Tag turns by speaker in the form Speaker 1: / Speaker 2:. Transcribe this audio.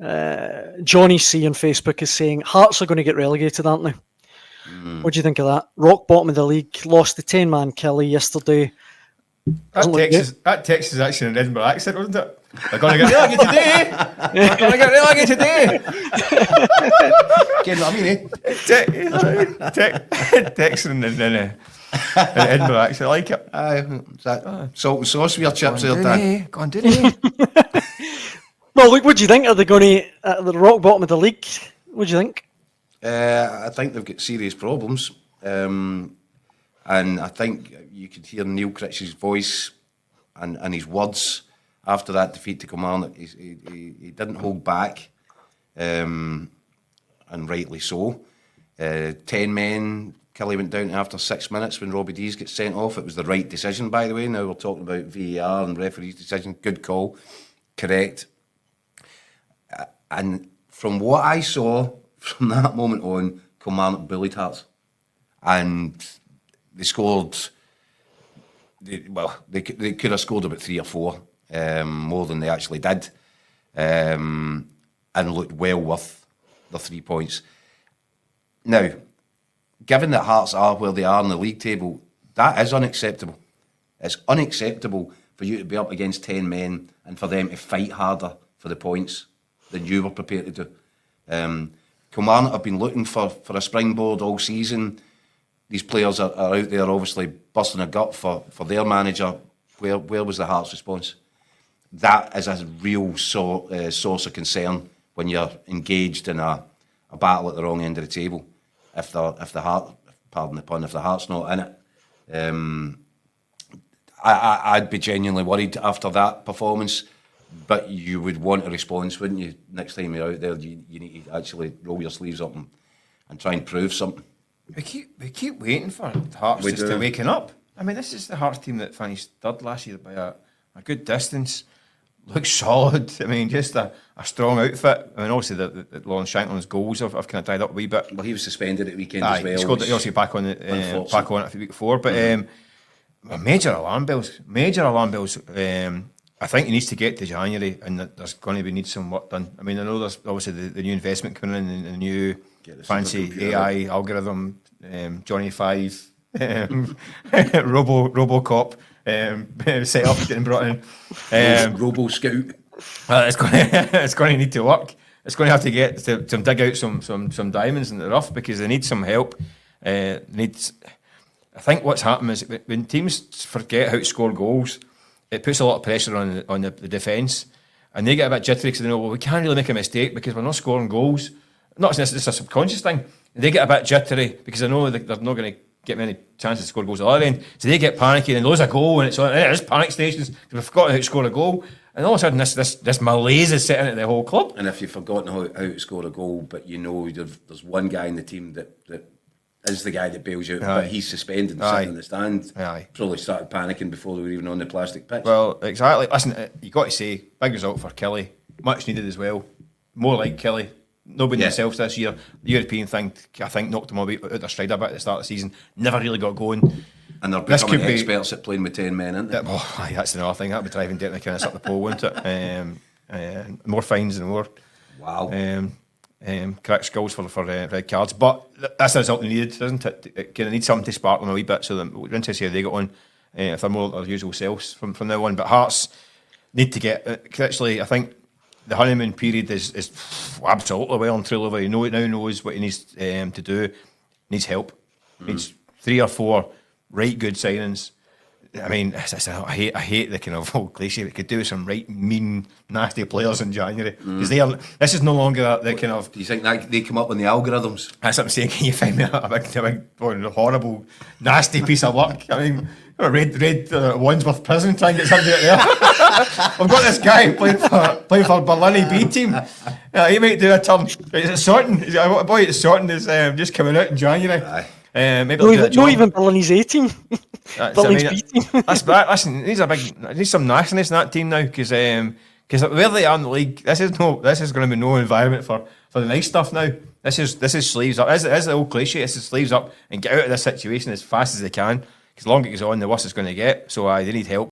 Speaker 1: Johnny C on Facebook is saying Hearts are going to get relegated, aren't they? What do you think of that? Rock bottom of the league, lost the 10-man Killie yesterday.
Speaker 2: That text is actually an Edinburgh accent, wasn't it? They're going to get relegated today. They're going to get relegated today.
Speaker 3: Getting what I mean,
Speaker 2: Text in an Edinburgh accent. I like it.
Speaker 3: Salt and sauce with your chips there, Dan.
Speaker 2: Go on, do it.
Speaker 1: Well, look, what do you think? Are they going to at the rock bottom of the league? What do you think?
Speaker 3: I think they've got serious problems. And I think you could hear Neil Critchley's voice and his words after that defeat to Kilmarnock. He didn't hold back, and rightly so. 10 men, Killie went down after 6 minutes when Robbie Dees gets sent off. It was the right decision, by the way. Now we're talking about VAR and referee's decision. Good call, correct. And from what I saw from that moment on, Kilmarnock bullied Hearts. And they scored, they could have scored about 3 or 4, more than they actually did, and looked well worth the 3 points. Now, given that Hearts are where they are in the league table, that is unacceptable. It's unacceptable for you to be up against 10 men and for them to fight harder for the points than you were prepared to do. Kilmarnock have been looking for a springboard all season. These players are out there obviously busting a gut for their manager. Where was the Hearts' response? That is a real source of concern when you're engaged in a battle at the wrong end of the table. If the Heart, pardon the pun, if the Heart's not in it, I'd be genuinely worried after that performance. But you would want a response, wouldn't you? Next time you're out there, you need to actually roll your sleeves up and try and prove something.
Speaker 2: We keep waiting for Hearts to waking up. I mean, this is the Hearts team that finished third last year by a good distance. Looks solid. I mean, just a strong outfit. I mean, obviously the Lawrence Shankland's goals have kind of died up a wee bit.
Speaker 3: Well, he was suspended at the weekend as well.
Speaker 2: He scored obviously back on it the week before. But major alarm bells. I think he needs to get to January, and there's going to need some work done. I mean, I know there's obviously the new investment coming in, and the new fancy AI algorithm, Johnny 5, RoboCop set up getting brought in,
Speaker 3: Robo Scout.
Speaker 2: It's going to need to work. It's going to have to get to dig out some diamonds in the rough because they need some help. I think what's happened is when teams forget how to score goals, it puts a lot of pressure on the defence, and they get a bit jittery because they know, well, we can't really make a mistake because we're not scoring goals. Not it's a subconscious thing. They get a bit jittery because they know they're not going to get many chances to score goals at the other end. So they get panicky and lose a goal, and it's panic stations because we've forgotten how to score a goal. And all of a sudden, this malaise is setting at the whole club.
Speaker 3: And if you've forgotten how to score a goal, but you know there's one guy in the team that is the guy that bails you out, but he's suspended and sitting in the stand. Probably started panicking before they were even on the plastic pitch.
Speaker 2: Well, exactly. Listen, you got to say, big result for Killie, much needed as well. More like Killie. Nobody themselves this year. The European thing, I think, knocked them all out their stride a bit at the start of the season. Never really got going.
Speaker 3: And they're becoming experts at playing with 10 men, aren't they?
Speaker 2: That's another thing. That'd be driving down the kind of up the pole, wouldn't it? More fines and more.
Speaker 3: Wow.
Speaker 2: Correct goals for red cards, but that's the result they needed, doesn't it? It kind of needs something to spark them a wee bit, so that we're interested to see how they got on, if they're more like their usual selves from now on. But Hearts need to get actually. I think the honeymoon period is absolutely well and truly over. He now knows what he needs to do. Needs help. Needs 3 or 4 right good signings. I mean, I hate the kind of old cliche. We could do with some right mean, nasty players in January because this is no longer the kind of.
Speaker 3: Do you think that they come up with the algorithms?
Speaker 2: That's what I'm saying. Can you find me a big horrible, nasty piece of work? I mean, Red Wandsworth Prison trying to get somebody out there. I've got this guy playing for Berlin B team. He might do a turn. It's sorting. Boy, it's sorting is just coming out in January.
Speaker 3: Aye.
Speaker 2: Maybe
Speaker 1: not even Berlin's A team. Berlin's B team.
Speaker 2: Listen, needs some nastiness in that team now because where they are in the league, this is going to be no environment for the nice stuff now. This is sleeves up. As the old cliche, this is sleeves up and get out of this situation as fast as they can. Because the longer it goes on, the worse it's going to get. So they need help.